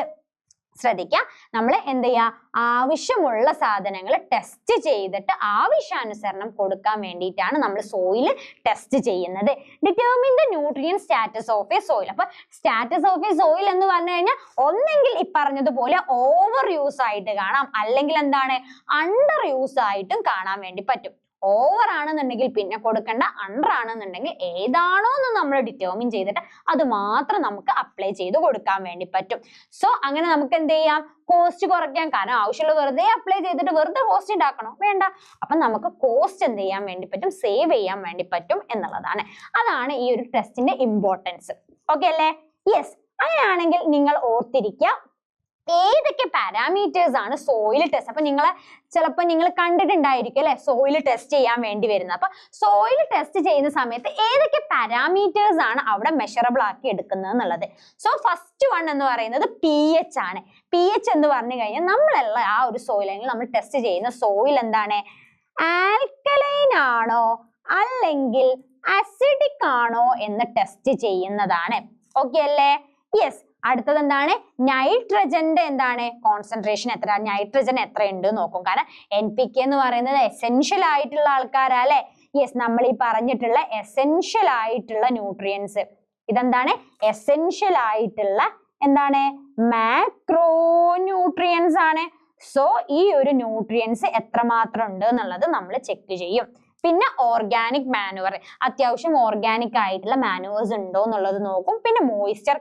ശ്രദ്ധിക്കുക, നമ്മൾ എന്ത് ചെയ്യുക, ആവശ്യമുള്ള സാധനങ്ങൾ ടെസ്റ്റ് ചെയ്തിട്ട് ആവശ്യാനുസരണം കൊടുക്കാൻ വേണ്ടിയിട്ടാണ് നമ്മൾ സോയിൽ ടെസ്റ്റ് ചെയ്യുന്നത്. Determine the nutrient status of A soil. അപ്പൊ സ്റ്റാറ്റസ് ഓഫ് എ സോയിൽ എന്ന് പറഞ്ഞു കഴിഞ്ഞാൽ ഒന്നെങ്കിൽ ഈ പറഞ്ഞതുപോലെ ഓവർ യൂസ് ആയിട്ട് കാണാം, അല്ലെങ്കിൽ എന്താണ് അണ്ടർ യൂസ് ആയിട്ടും കാണാൻ വേണ്ടി പറ്റും. ഓവർ ആണെന്നുണ്ടെങ്കിൽ പിന്നെ കൊടുക്കേണ്ട, അണ്ടർ ആണെന്നുണ്ടെങ്കിൽ ഏതാണോ എന്ന് നമ്മൾ ഡിറ്റർമിൻ ചെയ്തിട്ട് അത് മാത്രം നമുക്ക് അപ്ലൈ ചെയ്ത് കൊടുക്കാൻ വേണ്ടി പറ്റും. സോ അങ്ങനെ നമുക്ക് എന്ത് ചെയ്യാം, കോസ്റ്റ് കുറയ്ക്കാം. കാരണം ആവശ്യമുള്ള വെറുതെ അപ്ലൈ ചെയ്തിട്ട് വെറുതെ കോസ്റ്റ് ഉണ്ടാക്കണോ? വേണ്ട. അപ്പൊ നമുക്ക് കോസ്റ്റ് എന്ത് ചെയ്യാൻ വേണ്ടി പറ്റും, സേവ് ചെയ്യാൻ വേണ്ടി പറ്റും എന്നുള്ളതാണ്. അതാണ് ഈ ഒരു ടെസ്റ്റിന്റെ ഇമ്പോർട്ടൻസ്. ഓക്കെ അല്ലേ? യെസ്. അങ്ങനെയാണെങ്കിൽ നിങ്ങൾ ഓർത്തിരിക്കുക ഏതൊക്കെ പാരാമീറ്റേഴ്സ് ആണ് സോയിൽ ടെസ്റ്റ്. അപ്പൊ ചിലപ്പോൾ നിങ്ങൾ കണ്ടിട്ടുണ്ടായിരിക്കും അല്ലെ, സോയിൽ ടെസ്റ്റ് ചെയ്യാൻ വേണ്ടി വരുന്നത്. അപ്പൊ സോയിൽ ടെസ്റ്റ് ചെയ്യുന്ന സമയത്ത് ഏതൊക്കെ പാരാമീറ്റേഴ്സ് ആണ് അവിടെ മെഷറബിൾ ആക്കി എടുക്കുന്നത് എന്നുള്ളത്. സോ ഫസ്റ്റ് വൺ എന്ന് പറയുന്നത് pH ആണ്. pH എന്ന് പറഞ്ഞു കഴിഞ്ഞാൽ നമ്മളല്ല ആ ഒരു സോയിൽ, അല്ലെങ്കിൽ നമ്മൾ ടെസ്റ്റ് ചെയ്യുന്ന സോയിൽ എന്താണ്, ആൽക്കലൈൻ ആണോ അല്ലെങ്കിൽ അസിഡിക് ആണോ എന്ന് ടെസ്റ്റ് ചെയ്യുന്നതാണ്. ഓക്കെ അല്ലേ? യെസ്. അടുത്തത് എന്താണ്, നൈട്രജന്റെ എന്താണ് കോൺസെൻട്രേഷൻ എത്ര, നൈട്രജൻ എത്ര ഉണ്ട് നോക്കും. കാരണം NPK എന്ന് പറയുന്നത് എസെൻഷ്യൽ ആയിട്ടുള്ള ആൾക്കാരാ അല്ലെ. യെസ്, നമ്മൾ ഈ പറഞ്ഞിട്ടുള്ള എസെൻഷ്യൽ ആയിട്ടുള്ള ന്യൂട്രിയൻസ്, ഇതെന്താണ് എസെൻഷ്യൽ ആയിട്ടുള്ള എന്താണ് മാക്രോ ന്യൂട്രിയൻസ് ആണ്. സോ ഈ ഒരു ന്യൂട്രിയൻസ് എത്രമാത്രം ഉണ്ട് എന്നുള്ളത് നമ്മൾ ചെക്ക് ചെയ്യും. പിന്നെ ഓർഗാനിക് മാനുവർ, അത്യാവശ്യം ഓർഗാനിക് ആയിട്ടുള്ള മാനുവേഴ്സ് ഉണ്ടോ എന്നുള്ളത് നോക്കും. പിന്നെ മോയ്സ്ചർ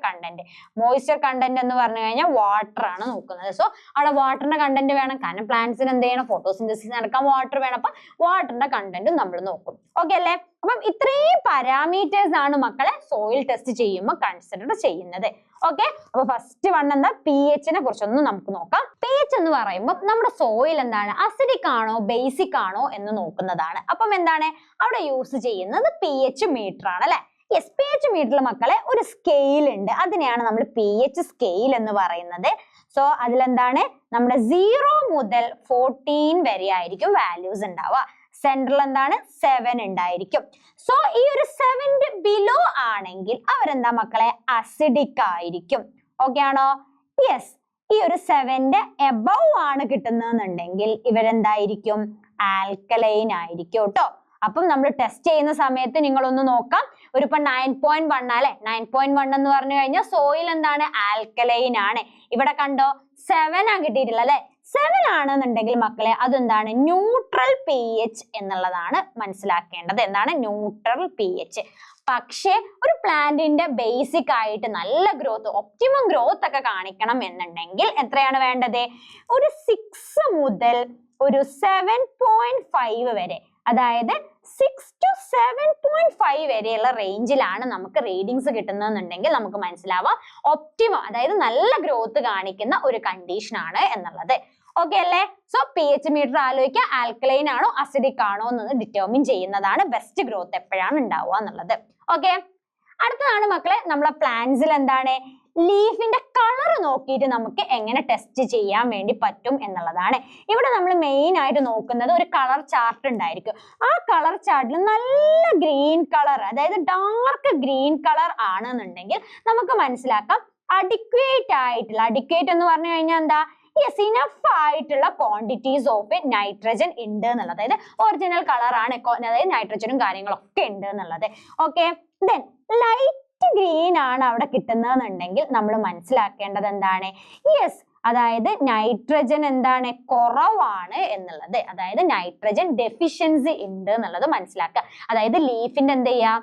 കണ്ടന്റ് എന്ന് പറഞ്ഞു കഴിഞ്ഞാൽ വാട്ടർ ആണ് നോക്കുന്നത്. സോ അവിടെ വാട്ടറിന്റെ കണ്ടന്റ് വേണം, കാരണം പ്ലാന്റ്സിന് എന്ത് ചെയ്യണം, ഫോട്ടോസിന്തസിസ് നടക്കാൻ വാട്ടർ വേണം. അപ്പൊ വാട്ടറിന്റെ കണ്ടന്റ് നമ്മൾ നോക്കും. ഓക്കെ അല്ലേ? അപ്പം ഇത്രയും പാരാമീറ്റേഴ്സ് ആണ് മക്കളെ സോയിൽ ടെസ്റ്റ് ചെയ്യുമ്പോൾ കൺസിഡർ ചെയ്യുന്നത്. ഓക്കെ, അപ്പൊ ഫസ്റ്റ് വൺ എന്താ, pH നെ കുറിച്ചൊന്ന് നമുക്ക് നോക്കാം. pH എന്ന് പറയുമ്പോൾ നമ്മുടെ സോയിൽ എന്താണ്, അസിഡിക് ആണോ ബേസിക് ആണോ എന്ന് നോക്കുന്നതാണ്. അപ്പം എന്താണ് അവിടെ യൂസ് ചെയ്യുന്നത്, pH മീറ്റർ ആണ് അല്ലെ. യെസ്, pH മീറ്ററിൽ മക്കളെ ഒരു സ്കെയിൽ ഉണ്ട്, അതിനെയാണ് നമ്മൾ pH സ്കെയിൽ എന്ന് പറയുന്നത്. സോ അതിലെന്താണ്, നമ്മുടെ 0 മുതൽ 14 വരെ ആയിരിക്കും വാല്യൂസ് ഉണ്ടാവുക. സെൻട്രൽ എന്താണ് 7 ഉണ്ടായിരിക്കും. സോ ഈ ഒരു 7 ബിലോ ആണെങ്കിൽ അവരെന്താ മക്കളെ, അസിഡിക് ആയിരിക്കും. ഓക്കെ ആണോ? യെസ്, ഈ ഒരു 7 എബവ് ആണ് കിട്ടുന്നതെന്നുണ്ടെങ്കിൽ ഇവരെന്തായിരിക്കും, ആൽക്കലൈൻ ആയിരിക്കും കേട്ടോ. അപ്പം നമ്മൾ ടെസ്റ്റ് ചെയ്യുന്ന സമയത്ത് നിങ്ങളൊന്ന് നോക്കാം, ഒരു ഇപ്പൊ 9.1 അല്ലെ, 9.1 എന്ന് പറഞ്ഞു കഴിഞ്ഞാൽ സോയിൽ എന്താണ്, ആൽക്കലൈൻ ആണ്. ഇവിടെ കണ്ടോ 7 ആ കിട്ടിയിട്ടില്ല അല്ലെ. 7 ആണെന്നുണ്ടെങ്കിൽ മക്കളെ അതെന്താണ്, ന്യൂട്രൽ pH എന്നുള്ളതാണ് മനസ്സിലാക്കേണ്ടത്. എന്താണ് ന്യൂട്രൽ pH. പക്ഷേ ഒരു പ്ലാന്റിന്റെ ബേസിക് ആയിട്ട് നല്ല ഗ്രോത്ത്, ഒപ്റ്റിമം ഗ്രോത്ത് ഒക്കെ കാണിക്കണം എന്നുണ്ടെങ്കിൽ എത്രയാണ് വേണ്ടത്, ഒരു 6 മുതൽ ഒരു 7.5 വരെ, അതായത് 6 to 7.5 വരെയുള്ള റേഞ്ചിലാണ് നമുക്ക് റീഡിങ്സ് കിട്ടുന്നതെന്നുണ്ടെങ്കിൽ നമുക്ക് മനസ്സിലാവാം ഒപ്റ്റിമം, അതായത് നല്ല ഗ്രോത്ത് കാണിക്കുന്ന ഒരു കണ്ടീഷൻ ആണ് എന്നുള്ളത്. ഓക്കെ അല്ലേ? സോ pH മീറ്റർ ആലോചിക്കുക, ആൽക്കലൈൻ ആണോ അസിഡിക് ആണോ എന്ന് ഡിറ്റർമിൻ ചെയ്യുന്നതാണ് ബെസ്റ്റ് ഗ്രോത്ത് എപ്പോഴാണ് ഉണ്ടാവുക എന്നുള്ളത്. ഓക്കെ, അടുത്തതാണ് മക്കളെ നമ്മളെ പ്ലാന്റ്സിൽ എന്താണ്, ലീഫിന്റെ കളർ നോക്കിയിട്ട് നമുക്ക് എങ്ങനെ ടെസ്റ്റ് ചെയ്യാൻ വേണ്ടി പറ്റും എന്നുള്ളതാണ്. ഇവിടെ നമ്മൾ മെയിൻ ആയിട്ട് നോക്കുന്നത് ഒരു കളർ ചാർട്ട് ഉണ്ടായിരിക്കും. ആ കളർ ചാർട്ടിൽ നല്ല ഗ്രീൻ കളർ, അതായത് ഡാർക്ക് ഗ്രീൻ കളർ ആണെന്നുണ്ടെങ്കിൽ നമുക്ക് മനസ്സിലാക്കാം അഡിക്വേറ്റ് എന്ന് പറഞ്ഞു കഴിഞ്ഞാൽ എന്താ, യെസ്, ഇനഫ് ആയിട്ടുള്ള ക്വാണ്ടിറ്റീസ് ഓഫ് നൈട്രജൻ ഉണ്ട് എന്നുള്ളത്, അതായത് ഒറിജിനൽ കളർ ആണ്, അതായത് നൈട്രജനും കാര്യങ്ങളൊക്കെ ഉണ്ട് എന്നുള്ളത്. ഓക്കെ, ദെൻ ലൈറ്റ് ഗ്രീൻ ആണ് അവിടെ കിട്ടുന്നതെന്നുണ്ടെങ്കിൽ നമ്മൾ മനസ്സിലാക്കേണ്ടത് എന്താണ്, യെസ്, അതായത് നൈട്രജൻ എന്താണ് കുറവാണ് എന്നുള്ളത്, അതായത് നൈട്രജൻ ഡെഫിഷ്യൻസി ഉണ്ട് എന്നുള്ളത് മനസ്സിലാക്കുക. അതായത് ലീഫിന്റെ എന്ത് ചെയ്യാ,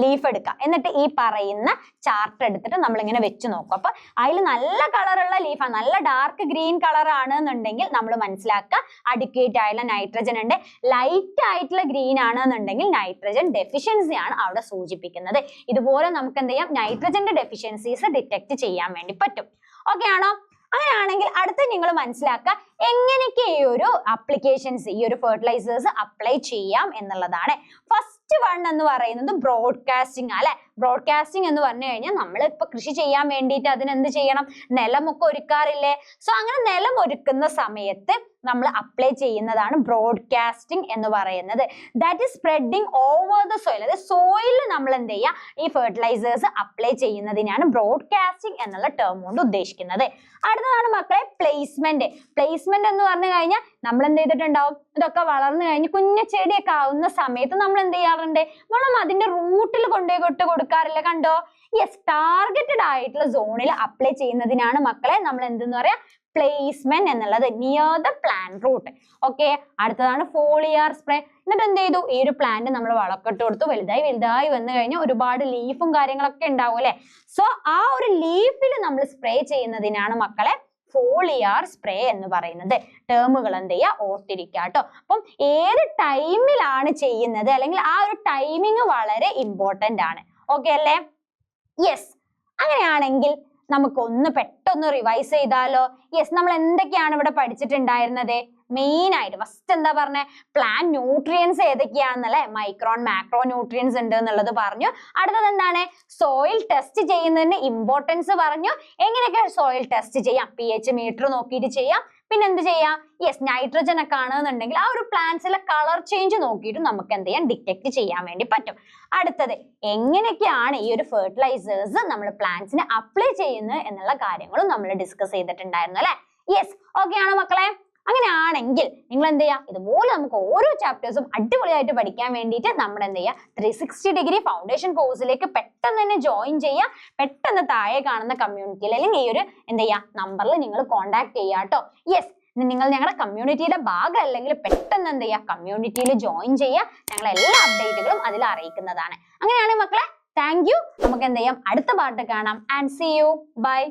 ലീഫ് എടുക്കുക, എന്നിട്ട് ഈ പറയുന്ന ചാർട്ട് എടുത്തിട്ട് നമ്മൾ ഇങ്ങനെ വെച്ച് നോക്കും. അപ്പൊ അതിൽ നല്ല കളറുള്ള ലീഫാണ്, നല്ല ഡാർക്ക് ഗ്രീൻ കളർ ആണ് എന്നുണ്ടെങ്കിൽ നമ്മൾ മനസ്സിലാക്കുക അഡിക്വേറ്റ് ആയിട്ടുള്ള നൈട്രജൻ ഉണ്ട്. ലൈറ്റ് ആയിട്ടുള്ള ഗ്രീൻ ആണെന്നുണ്ടെങ്കിൽ നൈട്രജൻ ഡെഫിഷ്യൻസി ആണ് അവിടെ സൂചിപ്പിക്കുന്നത്. ഇതുപോലെ നമുക്ക് എന്ത് ചെയ്യാം, നൈട്രജന്റെ ഡെഫിഷ്യൻസീസ് ഡിറ്റക്ട് ചെയ്യാൻ വേണ്ടി പറ്റും. ഓക്കെ ആണോ? അങ്ങനെയാണെങ്കിൽ അടുത്ത നിങ്ങൾ മനസ്സിലാക്കുക എങ്ങനെയൊക്കെ ഈ ഒരു അപ്ലിക്കേഷൻസ്, ഈ ഒരു ഫെർട്ടിലൈസേഴ്സ് അപ്ലൈ ചെയ്യാം എന്നുള്ളതാണ്. ഫസ്റ്റ് വൺ എന്ന് പറയുന്നത് ബ്രോഡ്കാസ്റ്റിംഗ് അല്ലെ. ബ്രോഡ്കാസ്റ്റിംഗ് എന്ന് പറഞ്ഞു കഴിഞ്ഞാൽ നമ്മൾ ഇപ്പൊ കൃഷി ചെയ്യാൻ വേണ്ടിയിട്ട് അതിനെന്ത് ചെയ്യണം, നിലമൊക്കെ ഒരുക്കാറില്ലേ. സോ അങ്ങനെ നിലം ഒരുക്കുന്ന സമയത്ത് നമ്മൾ അപ്ലൈ ചെയ്യുന്നതാണ് ബ്രോഡ്കാസ്റ്റിംഗ് എന്ന് പറയുന്നത്. That is spreading over the soil, അതായത് സോയിലിൽ നമ്മൾ എന്ത് ചെയ്യുക, ഈ ഫെർട്ടിലൈസേഴ്സ് അപ്ലൈ ചെയ്യുന്നതിനാണ് ബ്രോഡ്കാസ്റ്റിംഗ് എന്നുള്ള ടേം കൊണ്ട് ഉദ്ദേശിക്കുന്നത്. അടുത്തതാണ് മക്കളെ പ്ലേസ്മെന്റ്. പ്ലേസ്മെന്റ് എന്ന് പറഞ്ഞു കഴിഞ്ഞാൽ നമ്മൾ എന്ത് ചെയ്തിട്ടുണ്ടാവും, ഇതൊക്കെ വളർന്നു കഴിഞ്ഞ് കുഞ്ഞു ചെടിയൊക്കെ ആവുന്ന സമയത്ത് നമ്മൾ എന്ത് ചെയ്യാറുണ്ട്, വളം അതിന്റെ റൂട്ടിൽ കൊണ്ടുപോയി കൊടുക്കാറില്ല, കണ്ടോ. യെസ്, ടാർഗറ്റഡ് ആയിട്ടുള്ള സോണിൽ അപ്ലൈ ചെയ്യുന്നതിനാണ് മക്കളെ നമ്മൾ എന്തെന്ന് പറയാ, പ്ലേസ്മെന്റ് എന്നുള്ളത്, near the plant root. Okay, അടുത്തതാണ് ഫോളിയാർ സ്പ്രേ. എന്നിട്ട് എന്ത് ചെയ്തു, ഈ ഒരു പ്ലാന്റ് നമ്മൾ വളക്കെട്ട് കൊടുത്തു, വലുതായി വന്നു കഴിഞ്ഞാൽ ഒരുപാട് ലീഫും കാര്യങ്ങളൊക്കെ ഉണ്ടാവും അല്ലെ. സോ ആ ഒരു ലീഫിൽ നമ്മൾ സ്പ്രേ ചെയ്യുന്നതിനാണ് മക്കളെ ഫോളിയാർ സ്പ്രേ എന്ന് പറയുന്നത്. ടേമുകൾ എന്ത് ചെയ്യുക, ഓർത്തിരിക്കുക കേട്ടോ. അപ്പം ഏത് ടൈമിലാണ് ചെയ്യുന്നത്, അല്ലെങ്കിൽ ആ ഒരു ടൈമിങ് വളരെ ഇമ്പോർട്ടന്റ് ആണ്. ഓക്കെ അല്ലേ? യെസ്, അങ്ങനെയാണെങ്കിൽ നമുക്കൊന്ന് പെട്ടെന്ന് റിവൈസ് ചെയ്താലോ. യെസ്, നമ്മൾ എന്തൊക്കെയാണ് ഇവിടെ പഠിച്ചിട്ടുണ്ടായിരുന്നത്, മെയിൻ ആയിട്ട് ഫസ്റ്റ് എന്താ പറഞ്ഞേ, പ്ലാന്റ് ന്യൂട്രിയൻസ് ഏതൊക്കെയാണെന്നല്ലേ, മൈക്രോൺ മാക്രോ ന്യൂട്രിയൻസ് ഉണ്ട് എന്നുള്ളത് പറഞ്ഞു. അടുത്തത് എന്താണ്, സോയിൽ ടെസ്റ്റ് ചെയ്യുന്നതിന്റെ ഇമ്പോർട്ടൻസ് പറഞ്ഞു. എങ്ങനെയൊക്കെ സോയിൽ ടെസ്റ്റ് ചെയ്യാം, pH മീറ്റർ നോക്കിയിട്ട് ചെയ്യാം. പിന്നെ എന്ത് ചെയ്യാം, യെസ്, നൈട്രജൻ ഒക്കെ ആണെന്നുണ്ടെങ്കിൽ ആ ഒരു പ്ലാന്റ്സിലെ കളർ ചേഞ്ച് നോക്കിയിട്ട് നമുക്ക് എന്ത് ചെയ്യാം, ഡിറ്റക്ട് ചെയ്യാൻ വേണ്ടി പറ്റും. അടുത്തത് എങ്ങനെയൊക്കെയാണ് ഈ ഒരു ഫെർട്ടിലൈസേഴ്സ് നമ്മൾ പ്ലാന്റ്സിന് അപ്ലൈ ചെയ്യുന്നത് എന്നുള്ള കാര്യങ്ങളും നമ്മൾ ഡിസ്കസ് ചെയ്തിട്ടുണ്ടായിരുന്നു അല്ലെ. യെസ്, ഓക്കെ ആണോ മക്കളെ? അങ്ങനെയാണെങ്കിൽ നിങ്ങൾ എന്ത് ചെയ്യുക, ഇതുപോലെ നമുക്ക് ഓരോ ചാപ്റ്റേഴ്സും അടിപൊളിയായിട്ട് പഠിക്കാൻ വേണ്ടിയിട്ട് നമ്മുടെ എന്ത് ചെയ്യുക, 360 ഡിഗ്രി ഫൗണ്ടേഷൻ കോഴ്സിലേക്ക് പെട്ടെന്ന് തന്നെ ജോയിൻ ചെയ്യുക. പെട്ടെന്ന് താഴെ കാണുന്ന കമ്മ്യൂണിറ്റിയിൽ അല്ലെങ്കിൽ ഈ ഒരു എന്ത് ചെയ്യുക നമ്പറിൽ നിങ്ങൾ കോൺടാക്ട് ചെയ്യുക കേട്ടോ. യെസ്, ഇനി നിങ്ങൾ ഞങ്ങളുടെ കമ്മ്യൂണിറ്റിയുടെ ഭാഗം അല്ലെങ്കിൽ പെട്ടെന്ന് എന്ത് ചെയ്യുക, കമ്മ്യൂണിറ്റിയിൽ ജോയിൻ ചെയ്യുക. ഞങ്ങൾ എല്ലാ അപ്ഡേറ്റുകളും അതിൽ അറിയിക്കുന്നതാണ്. അങ്ങനെയാണ് മക്കളെ. Thank you. നമുക്ക് എന്ത് ചെയ്യാം, അടുത്ത പാർട്ട് കാണാം. And see you. ബൈ.